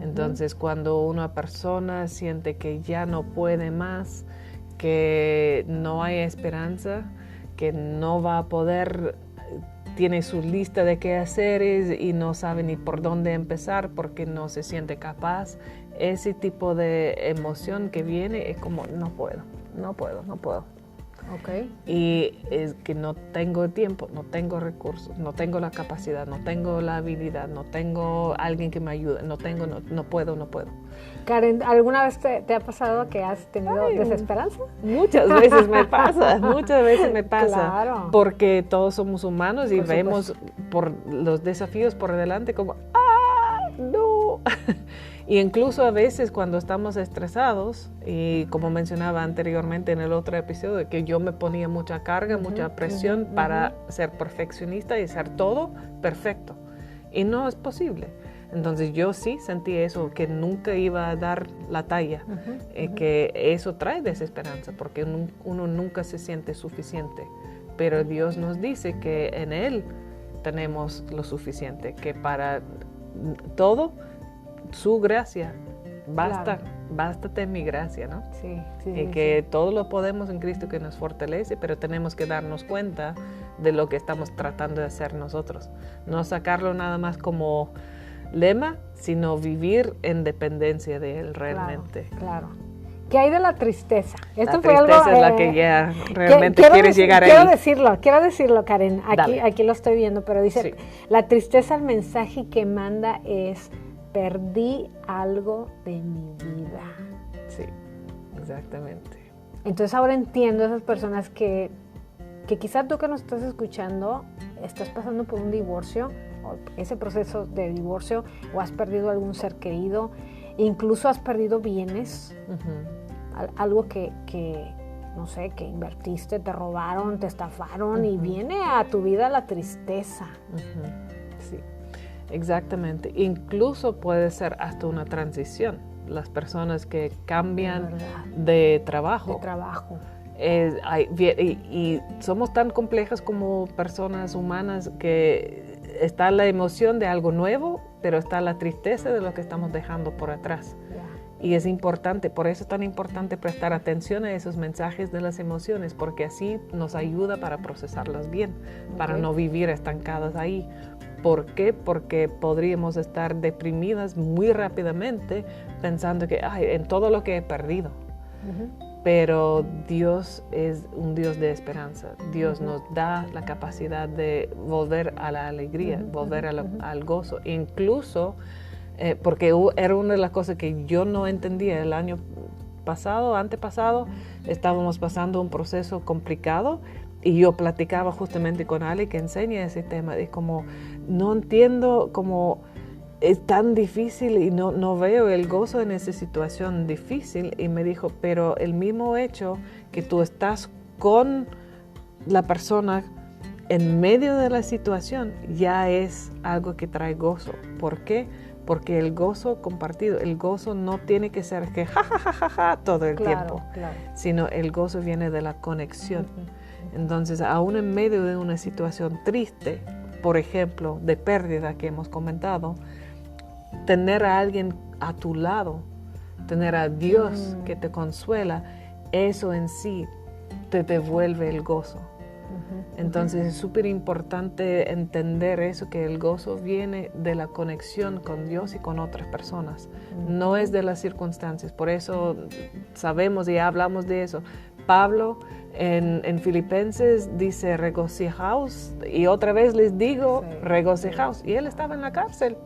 Entonces, cuando una persona siente que ya no puede más, que no hay esperanza, que no va a poder, tiene su lista de quehaceres y no sabe ni por dónde empezar porque no se siente capaz, ese tipo de emoción que viene es como, no puedo. Okay. Y es que no tengo tiempo, no tengo recursos, no tengo la capacidad, no tengo la habilidad, no tengo alguien que me ayude, no puedo. Karen, ¿alguna vez te ha pasado que has tenido desesperanza? Muchas veces me pasa, Claro. porque todos somos humanos y Por vemos por los desafíos por delante como, no. Y incluso a veces cuando estamos estresados, y como mencionaba anteriormente en el otro episodio, que yo me ponía mucha carga, mucha presión para ser perfeccionista y hacer todo perfecto. Y no es posible. Entonces yo sí sentí eso, que nunca iba a dar la talla, que eso trae desesperanza, porque uno nunca se siente suficiente. Pero Dios nos dice que en Él tenemos lo suficiente, que para todo su gracia basta, claro. Bástate mi gracia, ¿no? Sí, y que todo lo podemos en Cristo que nos fortalece, pero tenemos que darnos cuenta de lo que estamos tratando de hacer nosotros. No sacarlo nada más como lema, sino vivir en dependencia de Él realmente. Claro. ¿Qué hay de la tristeza? Esto fue algo es la que ya realmente quieres llegar ahí. Quiero decirlo, Karen. Aquí lo estoy viendo, pero dice, la tristeza, el mensaje que manda es, perdí algo de mi vida. Sí, exactamente. Entonces ahora entiendo a esas personas que quizás tú que nos estás escuchando, estás pasando por un divorcio, o ese proceso de divorcio, o has perdido algún ser querido, incluso has perdido bienes, algo que no sé, que invertiste, te robaron, te estafaron, y viene a tu vida la tristeza. Sí, exactamente. Incluso puede ser hasta una transición. Las personas que cambian de trabajo. Y somos tan complejas como personas humanas que está la emoción de algo nuevo, pero está la tristeza de lo que estamos dejando por atrás. Y es importante, por eso es tan importante prestar atención a esos mensajes de las emociones, porque así nos ayuda para procesarlas bien, para no vivir estancadas ahí. ¿Por qué? Porque podríamos estar deprimidas muy rápidamente pensando que en todo lo que he perdido. Pero Dios es un Dios de esperanza. Dios nos da la capacidad de volver a la alegría, volver al gozo. Incluso, porque era una de las cosas que yo no entendía el año antepasado, estábamos pasando un proceso complicado y yo platicaba justamente con Ale que enseña ese tema. Es como, no entiendo cómo es tan difícil y no veo el gozo en esa situación difícil. Y me dijo, pero el mismo hecho que tú estás con la persona en medio de la situación ya es algo que trae gozo. ¿Por qué? Porque el gozo compartido, el gozo no tiene que ser que ja todo el tiempo, sino el gozo viene de la conexión. Entonces, aún en medio de una situación triste, por ejemplo, de pérdida que hemos comentado, tener a alguien a tu lado, tener a Dios que te consuela, eso en sí te devuelve el gozo. Entonces es súper importante entender eso, que el gozo viene de la conexión con Dios y con otras personas, no es de las circunstancias. Por eso sabemos y hablamos de eso. Pablo en Filipenses dice regocijaos, y otra vez les digo regocijaos, y él estaba en la cárcel.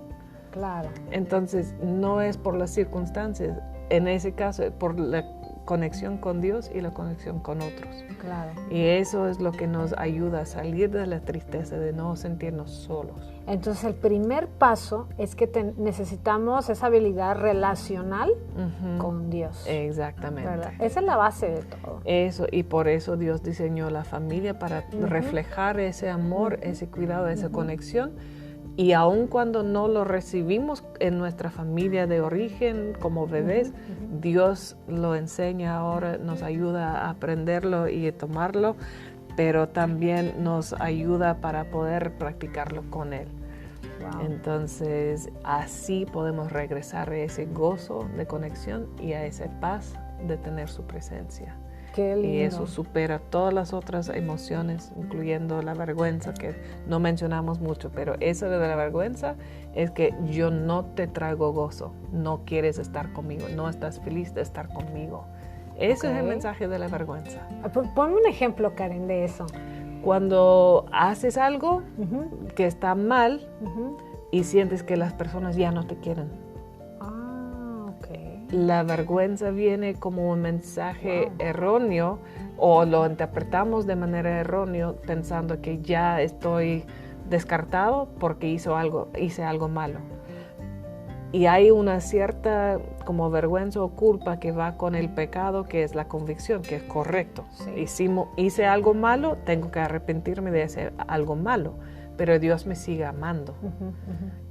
Claro. Entonces no es por las circunstancias, en ese caso es por la conexión con Dios y la conexión con otros. Claro. Y eso es lo que nos ayuda a salir de la tristeza, de no sentirnos solos. Entonces el primer paso es que necesitamos esa habilidad relacional con Dios. Exactamente. ¿Verdad? Esa es la base de todo. Eso, y por eso Dios diseñó la familia para reflejar ese amor, ese cuidado, esa conexión. Y aun cuando no lo recibimos en nuestra familia de origen como bebés, Dios lo enseña ahora, nos ayuda a aprenderlo y a tomarlo, pero también nos ayuda para poder practicarlo con Él. Wow. Entonces, así podemos regresar a ese gozo de conexión y a esa paz de tener su presencia. Qué lindo. Y eso supera todas las otras emociones, incluyendo la vergüenza, que no mencionamos mucho, pero eso de la vergüenza es que yo no te traigo gozo, no quieres estar conmigo, no estás feliz de estar conmigo. Ese es el mensaje de la vergüenza. Ponme un ejemplo, Karen, de eso. Cuando haces algo que está mal y sientes que las personas ya no te quieren. La vergüenza viene como un mensaje erróneo o lo interpretamos de manera errónea pensando que ya estoy descartado porque hice algo malo. Y hay una cierta como vergüenza o culpa que va con el pecado, que es la convicción, que es correcto. Sí. Hice algo malo, tengo que arrepentirme de ese algo malo. Pero Dios me sigue amando.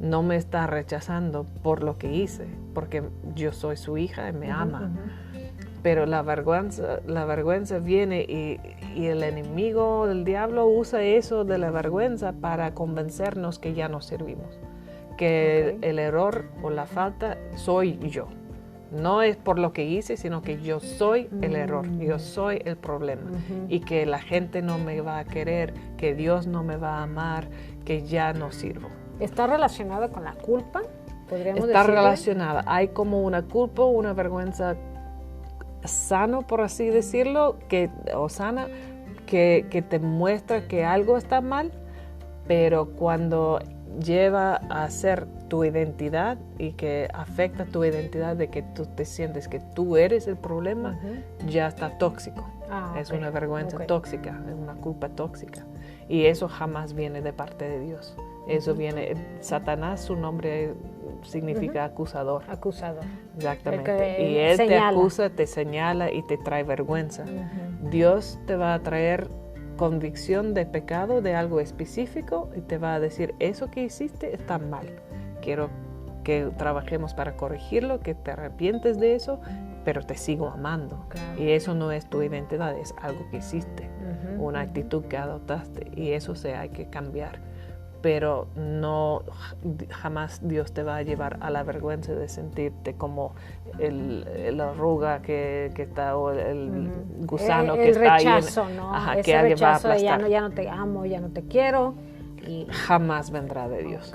No me está rechazando por lo que hice, porque yo soy su hija y me ama. Pero la vergüenza viene y el enemigo del diablo usa eso de la vergüenza para convencernos que ya no servimos. Que el error o la falta soy yo. No es por lo que hice, sino que yo soy el error, yo soy el problema. Y que la gente no me va a querer, que Dios no me va a amar, que ya no sirvo. ¿Está relacionada con la culpa? ¿Podríamos Está decirle? relacionada. Hay como una culpa, una vergüenza sano, por así decirlo, que te muestra que algo está mal, pero cuando lleva a ser tu identidad y que afecta tu identidad de que tú te sientes que tú eres el problema, ya está tóxico. Es una vergüenza tóxica, es una culpa tóxica. Y eso jamás viene de parte de Dios. Eso viene, Satanás, su nombre significa acusador. Acusador. Exactamente. Y él te acusa, te señala y te trae vergüenza. Dios te va a traer convicción de pecado, de algo específico, y te va a decir, eso que hiciste está mal. Quiero que trabajemos para corregirlo, que te arrepientes de eso, pero te sigo amando. Claro. Y eso no es tu identidad, es algo que hiciste, una actitud que adoptaste, y eso hay que cambiar. Pero no, jamás Dios te va a llevar a la vergüenza de sentirte como la arruga que está, o el gusano que está rechazo, ahí. ¿no? Ajá, ese que alguien va a rechazo de aplastar. ya no te amo, ya no te quiero. Jamás vendrá de Dios.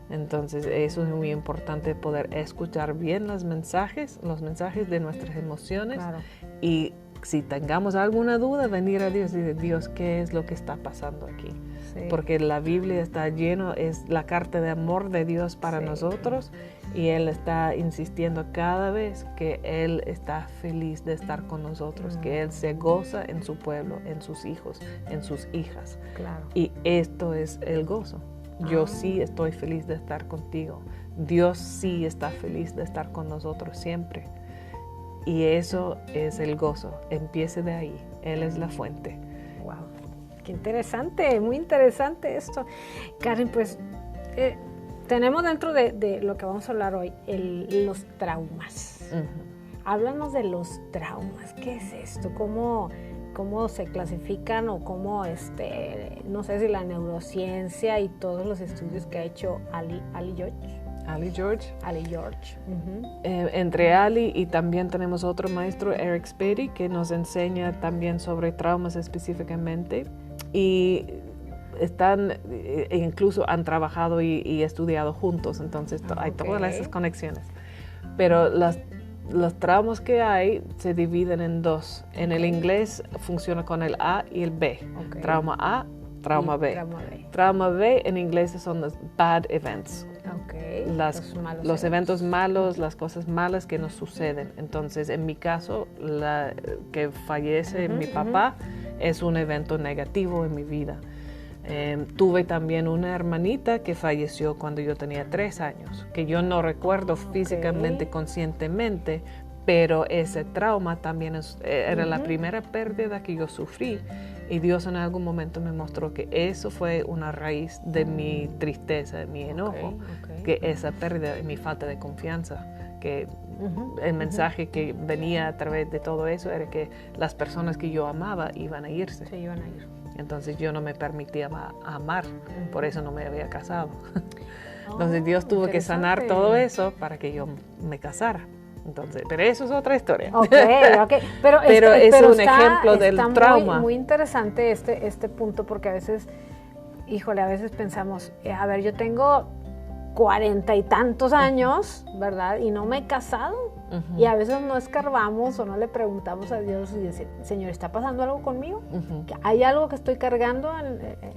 Entonces eso es muy importante, poder escuchar bien los mensajes de nuestras emociones. Claro. Y si tengamos alguna duda, venir a Dios y decir, Dios, ¿qué es lo que está pasando aquí? Sí. Porque la Biblia está lleno, es la carta de amor de Dios para nosotros, y Él está insistiendo cada vez que Él está feliz de estar con nosotros, que Él se goza en su pueblo, en sus hijos, en sus hijas. Claro. Y esto es el gozo. Yo sí estoy feliz de estar contigo. Dios sí está feliz de estar con nosotros siempre. Y eso es el gozo. Empiece de ahí. Él es la fuente. Wow. Qué interesante, muy interesante esto. Karen, pues tenemos dentro de lo que vamos a hablar hoy los traumas. Háblanos de los traumas. ¿Qué es esto? ¿Cómo se clasifican, o cómo, no sé si la neurociencia y todos los estudios que ha hecho Ali George? Entre Ali y también tenemos otro maestro, Eric Spady, que nos enseña también sobre traumas específicamente, y incluso han trabajado y estudiado juntos, entonces hay todas esas conexiones. Pero los traumas que hay se dividen en dos. En el inglés funciona con el A y el B. Trauma A, trauma B. Trauma B en inglés son los bad events. Los eventos malos, las cosas malas que nos suceden. Entonces, en mi caso, que fallece mi papá es un evento negativo en mi vida. Tuve también una hermanita que falleció cuando yo tenía 3 años, que yo no recuerdo físicamente, conscientemente, pero ese trauma también era la primera pérdida que yo sufrí, y Dios en algún momento me mostró que eso fue una raíz de mi tristeza, de mi enojo, que esa pérdida, mi falta de confianza, que el mensaje que venía a través de todo eso era que las personas que yo amaba iban a irse. Se iban a ir. Entonces yo no me permitía amar, por eso no me había casado. Entonces Dios tuvo que sanar todo eso para que yo me casara. Entonces, pero eso es otra historia. Ok. Pero es un ejemplo del trauma. Muy interesante este punto, porque a veces, híjole, a veces pensamos, a ver, yo tengo 40 y tantos años, ¿verdad? Y no me he casado. Y a veces no escarbamos o no le preguntamos a Dios y decir, Señor, ¿está pasando algo conmigo? ¿Hay algo que estoy cargando?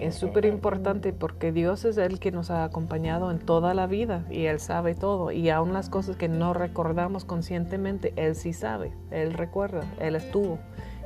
Es súper importante porque Dios es el que nos ha acompañado en toda la vida y Él sabe todo. Y aún las cosas que no recordamos conscientemente, Él sí sabe, Él recuerda, Él estuvo.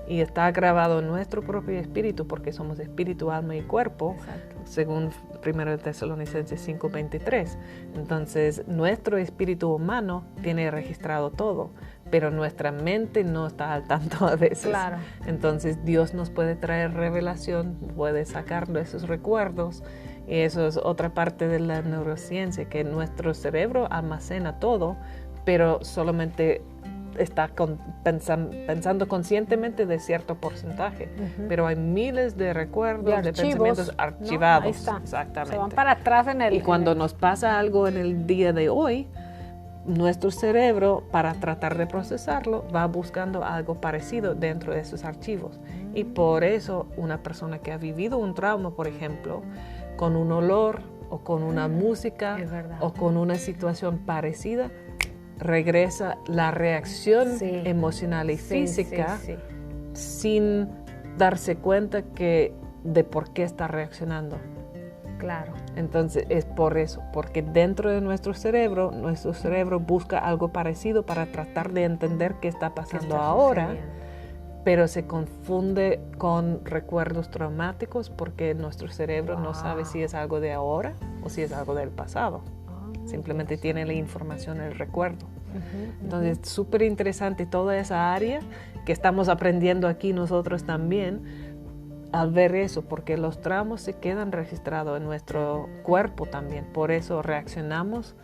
Y está grabado en nuestro propio espíritu porque somos espíritu, alma y cuerpo. Exacto. Según 1 Tesalonicenses 5:23. Entonces, nuestro espíritu humano tiene registrado todo, pero nuestra mente no está al tanto a veces. Claro. Entonces, Dios nos puede traer revelación, puede sacar esos recuerdos. Y eso es otra parte de la neurociencia, que nuestro cerebro almacena todo, pero solamente está pensando conscientemente de cierto porcentaje, pero hay miles de recuerdos, de pensamientos archivados. ¿No? Ahí está. Exactamente. Se van para atrás en el... Y cuando nos pasa algo en el día de hoy, nuestro cerebro, para tratar de procesarlo, va buscando algo parecido dentro de esos archivos. Y por eso una persona que ha vivido un trauma, por ejemplo, con un olor o con una música o con una situación parecida, regresa la reacción emocional y física sin darse cuenta de por qué está reaccionando. Claro. Entonces es por eso, porque dentro de nuestro cerebro busca algo parecido para tratar de entender qué está pasando ahora, pero se confunde con recuerdos traumáticos porque nuestro cerebro no sabe si es algo de ahora o si es algo del pasado. Simplemente tiene la información, el recuerdo. Entonces, es súper interesante toda esa área que estamos aprendiendo aquí nosotros también al ver eso, porque los traumas se quedan registrados en nuestro cuerpo también. Por eso reaccionamos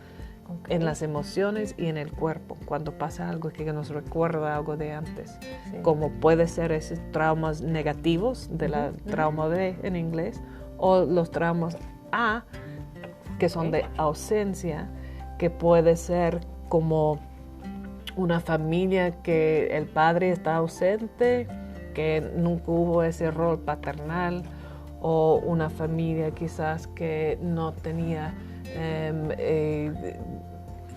en las emociones y en el cuerpo cuando pasa algo que nos recuerda algo de antes. Como puede ser esos traumas negativos, de la trauma B en inglés, o los traumas A, que son de ausencia, que puede ser como una familia que el padre está ausente, que nunca hubo ese rol paternal, o una familia quizás que no tenía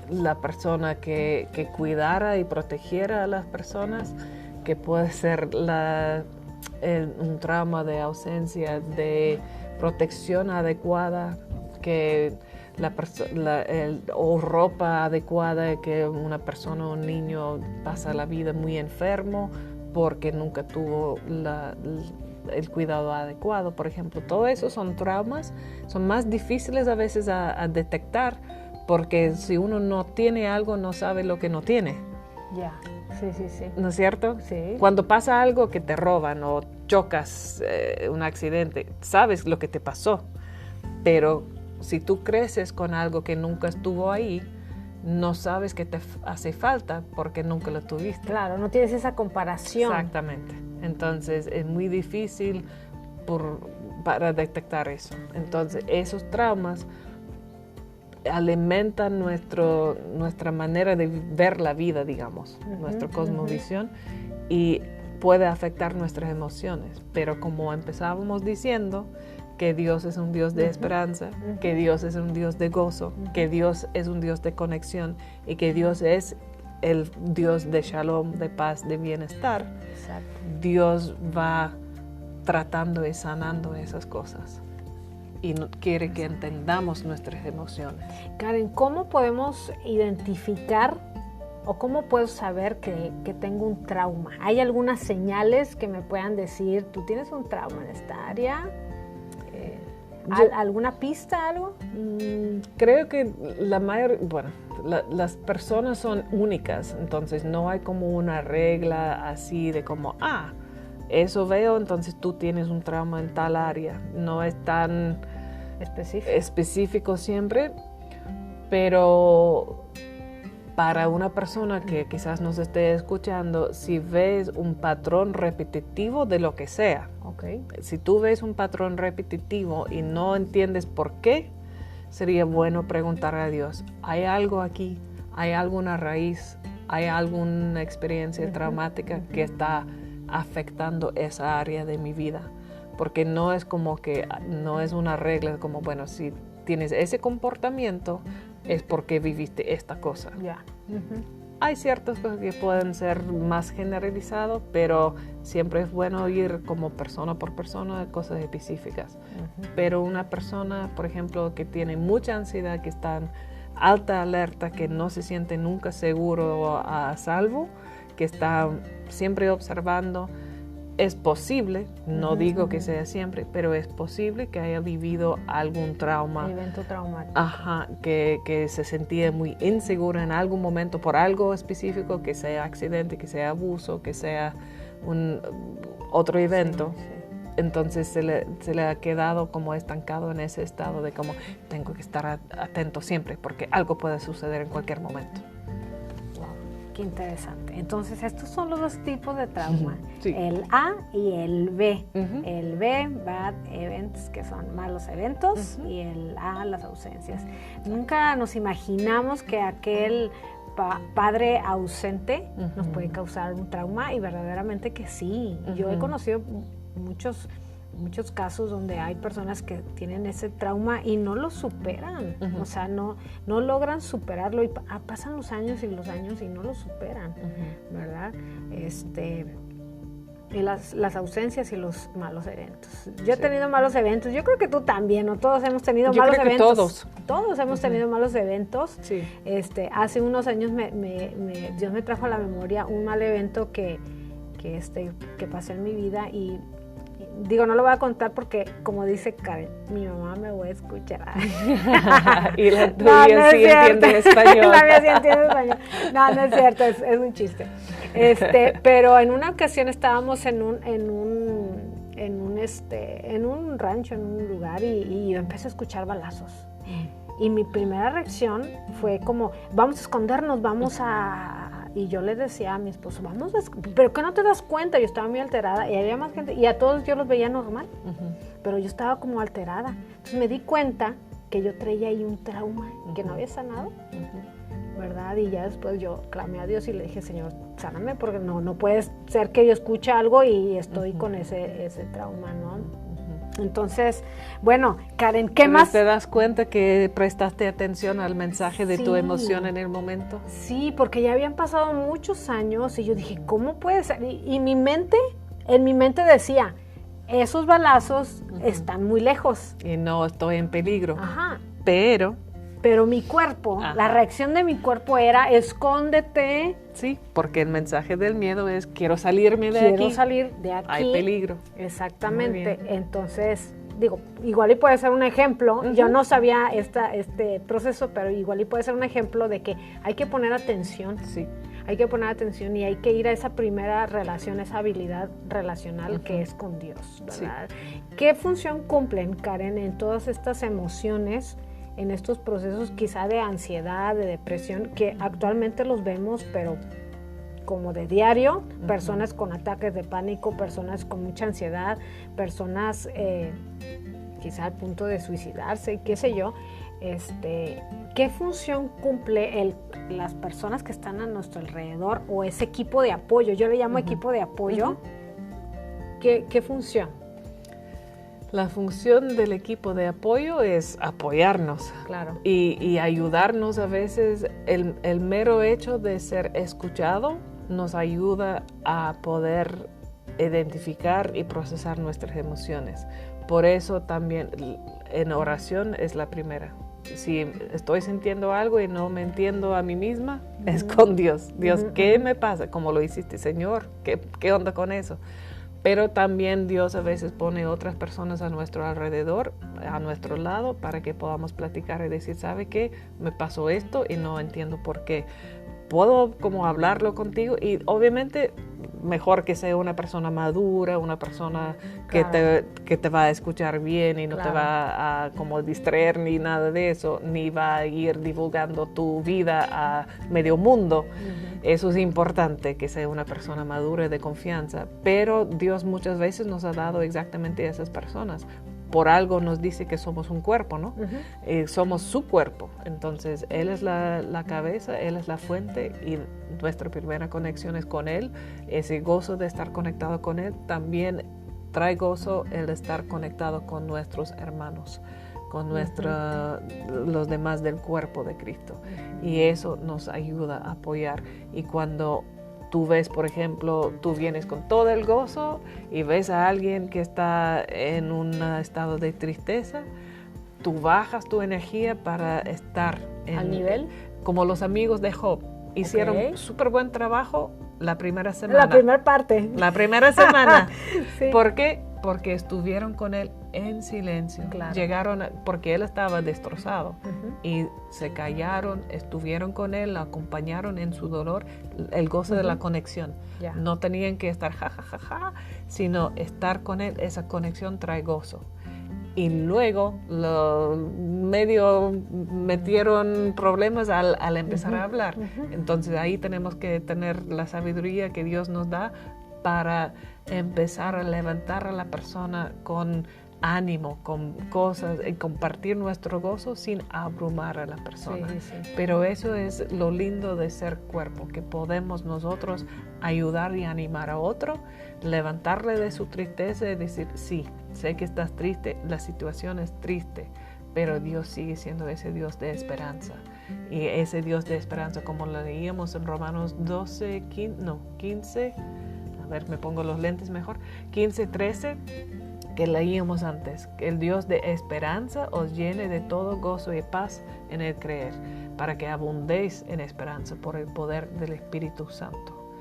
la persona que cuidara y protegiera a las personas, que puede ser un trauma de ausencia de protección adecuada, que o ropa adecuada, que una persona o un niño pasa la vida muy enfermo porque nunca tuvo el cuidado adecuado, por ejemplo. Todo eso son traumas, son más difíciles a veces a detectar, porque si uno no tiene algo, no sabe lo que no tiene. Ya, sí. ¿No es cierto? Sí. Cuando pasa algo que te roban o chocas, un accidente, sabes lo que te pasó, pero si tú creces con algo que nunca estuvo ahí, no sabes que te hace falta porque nunca lo tuviste. Claro, no tienes esa comparación. Exactamente. Entonces es muy difícil para detectar eso. Entonces esos traumas alimentan nuestra manera de ver la vida, digamos, nuestra cosmovisión, y puede afectar nuestras emociones. Pero como empezábamos diciendo, que Dios es un Dios de esperanza, que Dios es un Dios de gozo, que Dios es un Dios de conexión y que Dios es el Dios de shalom, de paz, de bienestar. Exacto. Dios va tratando y sanando esas cosas y quiere que entendamos nuestras emociones. Karen, ¿cómo podemos identificar o cómo puedo saber que tengo un trauma? ¿Hay algunas señales que me puedan decir, tú tienes un trauma en esta área? ¿Alguna pista, algo? Creo que las personas son únicas, entonces no hay como una regla así de como, eso veo, entonces tú tienes un trauma en tal área. No es tan específico siempre, pero para una persona que quizás nos esté escuchando, si ves un patrón repetitivo de lo que sea, si tú ves un patrón repetitivo y no entiendes por qué, sería bueno preguntar a Dios, ¿hay algo aquí? ¿Hay alguna raíz? ¿Hay alguna experiencia traumática que está afectando esa área de mi vida? Porque no es como que, no es una regla como, bueno, si tienes ese comportamiento es porque viviste esta cosa. Hay ciertas cosas que pueden ser más generalizadas, pero siempre es bueno ir como persona por persona a cosas específicas. Pero una persona, por ejemplo, que tiene mucha ansiedad, que está en alta alerta, que no se siente nunca seguro o a salvo, que está siempre observando, es posible, no digo que sea siempre, pero es posible que haya vivido algún trauma. Evento traumático. Que se sentía muy insegura en algún momento por algo específico, que sea accidente, que sea abuso, que sea otro evento. Sí. Entonces se le ha quedado como estancado en ese estado de como tengo que estar atento siempre porque algo puede suceder en cualquier momento. Qué interesante. Entonces, estos son los dos tipos de trauma. Sí. El A y el B. El B, bad events, que son malos eventos, y el A, las ausencias. Nunca nos imaginamos que aquel padre ausente nos puede causar un trauma, y verdaderamente que sí. Yo he conocido muchos casos donde hay personas que tienen ese trauma y no lo superan, o sea, no logran superarlo y pasan los años y no lo superan, ¿verdad? Y las ausencias y los malos eventos. Yo he tenido malos eventos, yo creo que tú también, ¿no? Todos hemos tenido malos eventos. Todos hemos tenido malos eventos. Sí. Hace unos años Dios me trajo a la memoria un mal evento que pasé en mi vida y digo, no lo voy a contar porque, como dice Karen, mi mamá me voy a escuchar. Y la tuya sí entiende español. La mía sí entiende español. No es cierto, es un chiste. Pero en una ocasión estábamos en un rancho, en un lugar, y yo empecé a escuchar balazos. Y mi primera reacción fue como, vamos a escondernos, y yo le decía a mi esposo, pero que no te das cuenta, yo estaba muy alterada y había más gente y a todos yo los veía normal, pero yo estaba como alterada. Entonces me di cuenta que yo traía ahí un trauma que no había sanado, ¿verdad? Y ya después yo clamé a Dios y le dije, Señor, sáname, porque no puede ser que yo escuche algo y estoy con ese trauma, ¿no? Entonces, bueno, Karen, ¿qué más? ¿Te das cuenta que prestaste atención al mensaje de tu emoción en el momento? Sí, porque ya habían pasado muchos años y yo dije, ¿cómo puede ser? Y en mi mente decía, esos balazos están muy lejos. Y no estoy en peligro. Ajá. Pero mi cuerpo, la reacción de mi cuerpo era, escóndete. Sí, porque el mensaje del miedo es, quiero salirme de aquí. Quiero salir de aquí. Hay peligro. Exactamente. Entonces, digo, igual y puede ser un ejemplo. Yo no sabía este proceso, pero igual y puede ser un ejemplo de que hay que poner atención. Sí. Hay que poner atención y hay que ir a esa primera relación, esa habilidad relacional que es con Dios, ¿verdad? Sí. ¿Qué función cumplen, Karen, en todas estas emociones, en estos procesos quizá de ansiedad, de depresión, que actualmente los vemos, pero como de diario, personas con ataques de pánico, personas con mucha ansiedad, personas quizá al punto de suicidarse, qué sé yo, ¿qué función cumple las personas que están a nuestro alrededor o ese equipo de apoyo? Yo le llamo equipo de apoyo. ¿Qué función? La función del equipo de apoyo es apoyarnos. Claro. Y ayudarnos a veces. El mero hecho de ser escuchado nos ayuda a poder identificar y procesar nuestras emociones. Por eso también en oración es la primera. Si estoy sintiendo algo y no me entiendo a mí misma, es con Dios. Dios, ¿qué me pasa? ¿Cómo lo hiciste, Señor? ¿Qué onda con eso? Pero también Dios a veces pone otras personas a nuestro alrededor, a nuestro lado, para que podamos platicar y decir, ¿sabe qué? Me pasó esto y no entiendo por qué. Puedo como hablarlo contigo y obviamente mejor que sea una persona madura, una persona que te va a escuchar bien y no te va a como distraer ni nada de eso, ni va a ir divulgando tu vida a medio mundo. Eso es importante, que sea una persona madura y de confianza, pero Dios muchas veces nos ha dado exactamente a esas personas por algo nos dice que somos un cuerpo, ¿no? Somos su cuerpo. Entonces, Él es la cabeza, Él es la fuente y nuestra primera conexión es con Él. Ese gozo de estar conectado con Él también trae gozo el estar conectado con nuestros hermanos, con los demás del cuerpo de Cristo. Y eso nos ayuda a apoyar. Y cuando tú ves, por ejemplo, tú vienes con todo el gozo y ves a alguien que está en un estado de tristeza, tú bajas tu energía para estar al nivel. Como los amigos de Job. Hicieron súper buen trabajo la primera semana. La primera parte. La primera semana. Sí. ¿Por qué? Porque estuvieron con él en silencio. Claro. Llegaron, porque él estaba destrozado. Y se callaron, estuvieron con él, lo acompañaron en su dolor, el gozo de la conexión. Yeah. No tenían que estar jajajaja, sino estar con él, esa conexión trae gozo. Y luego medio metieron problemas al empezar a hablar. Entonces ahí tenemos que tener la sabiduría que Dios nos da para empezar a levantar a la persona con ánimo, con cosas, y compartir nuestro gozo sin abrumar a la persona. Sí. Pero eso es lo lindo de ser cuerpo, que podemos nosotros ayudar y animar a otro, levantarle de su tristeza y decir, sí, sé que estás triste, la situación es triste, pero Dios sigue siendo ese Dios de esperanza. Y ese Dios de esperanza, como lo leíamos en Romanos 15, a ver, me pongo los lentes mejor, 15:13, que leíamos antes, que el Dios de esperanza os llene de todo gozo y paz en el creer, para que abundéis en esperanza por el poder del Espíritu Santo.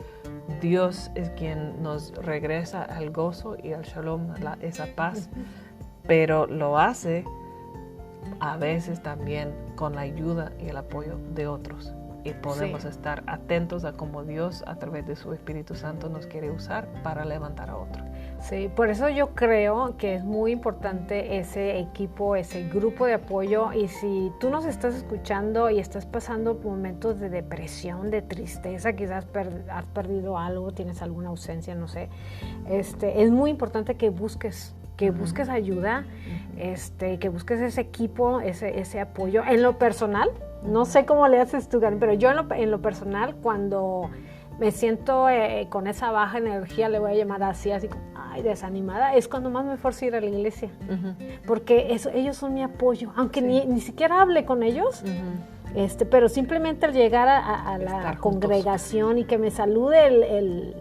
Dios es quien nos regresa al gozo y al shalom, esa paz, pero lo hace a veces también con la ayuda y el apoyo de otros. Y podemos estar atentos a cómo Dios, a través de su Espíritu Santo, nos quiere usar para levantar a otro. Sí, por eso yo creo que es muy importante ese equipo, ese grupo de apoyo. Y si tú nos estás escuchando y estás pasando por momentos de depresión, de tristeza, quizás has perdido algo, tienes alguna ausencia, no sé, es muy importante que busques ayuda, que busques ese equipo, ese apoyo. En lo personal, no sé cómo le haces tú, Karen, pero yo en lo personal, cuando me siento con esa baja energía, le voy a llamar así como, desanimada, es cuando más me esfuerzo ir a la iglesia, porque ellos son mi apoyo, aunque ni siquiera hable con ellos, pero simplemente al llegar a la congregación y que me salude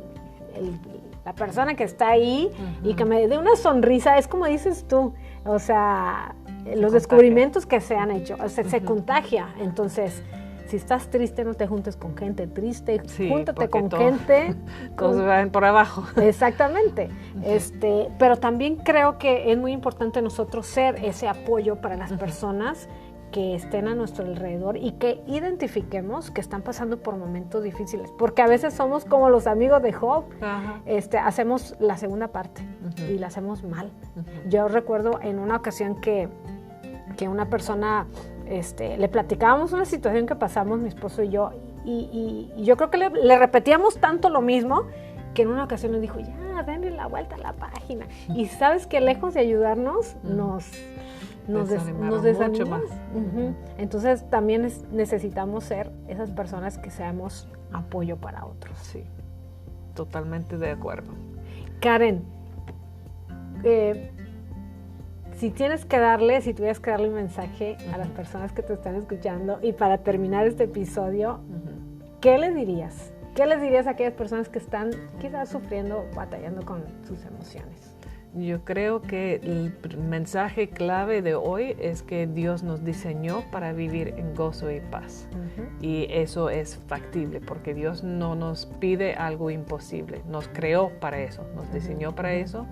la persona que está ahí y que me dé una sonrisa, es como dices tú, o sea, los descubrimientos que se han hecho, o sea, se contagia. Entonces, si estás triste, no te juntes con gente triste, júntate con gente. Todos van por abajo. Exactamente. Pero también creo que es muy importante nosotros ser ese apoyo para las personas que estén a nuestro alrededor y que identifiquemos que están pasando por momentos difíciles, porque a veces somos como los amigos de Job. Hacemos la segunda parte y la hacemos mal. Yo recuerdo en una ocasión que una persona, le platicábamos una situación que pasamos mi esposo y yo, y yo creo que le repetíamos tanto lo mismo que en una ocasión nos dijo, ya, denle la vuelta a la página. Y sabes que lejos de ayudarnos, nos desanimamos mucho más. Entonces también necesitamos ser esas personas que seamos apoyo para otros. Sí, totalmente de acuerdo. Karen, si tuvieras que darle un mensaje a las personas que te están escuchando y para terminar este episodio, ¿qué les dirías? ¿Qué les dirías a aquellas personas que están quizás sufriendo, batallando con sus emociones? Yo creo que el mensaje clave de hoy es que Dios nos diseñó para vivir en gozo y paz. Y eso es factible porque Dios no nos pide algo imposible. Nos creó para eso, nos diseñó para eso.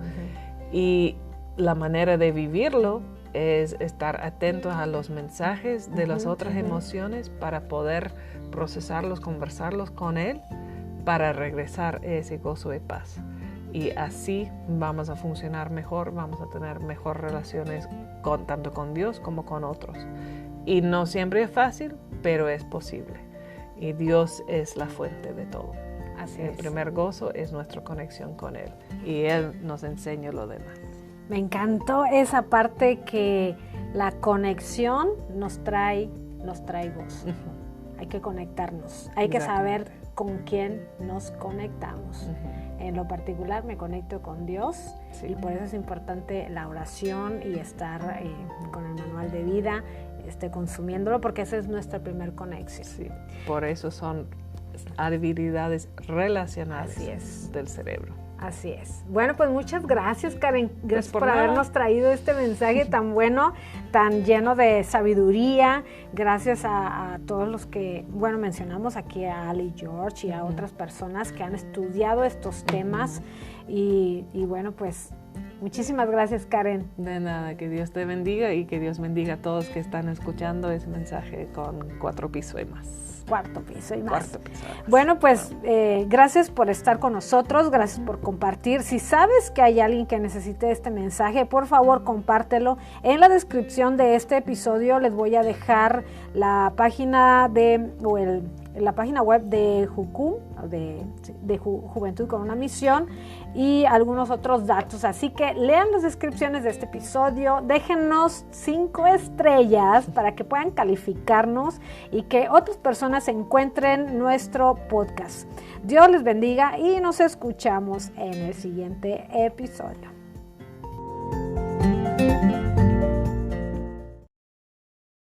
Y la manera de vivirlo es estar atentos a los mensajes de las otras emociones para poder procesarlos, conversarlos con Él, para regresar a ese gozo y paz. Y así vamos a funcionar mejor, vamos a tener mejores relaciones tanto con Dios como con otros. Y no siempre es fácil, pero es posible. Y Dios es la fuente de todo. Así el primer gozo es nuestra conexión con Él. Y Él nos enseña lo demás. Me encantó esa parte que la conexión nos trae voz. Hay que conectarnos, hay que saber con quién nos conectamos. En lo particular me conecto con Dios y por eso es importante la oración y estar con el manual de vida, consumiéndolo, porque esa es nuestra primera conexión. Sí, por eso son habilidades relacionales del cerebro. Así es. Bueno, pues muchas gracias, Karen. Gracias por habernos traído este mensaje tan bueno, tan lleno de sabiduría. Gracias a todos los que, mencionamos aquí a Ali George y a otras personas que han estudiado estos temas. Y bueno, pues muchísimas gracias, Karen. De nada, que Dios te bendiga y que Dios bendiga a todos que están escuchando ese mensaje con 4 pisos y más. Cuarto piso y más. Bueno, pues gracias por estar con nosotros, gracias por compartir. Si sabes que hay alguien que necesite este mensaje, por favor compártelo. En la descripción de este episodio les voy a dejar la página la página web de Jucum, de Juventud con una Misión, y algunos otros datos. Así que lean las descripciones de este episodio, déjennos 5 estrellas para que puedan calificarnos y que otras personas encuentren nuestro podcast. Dios les bendiga y nos escuchamos en el siguiente episodio.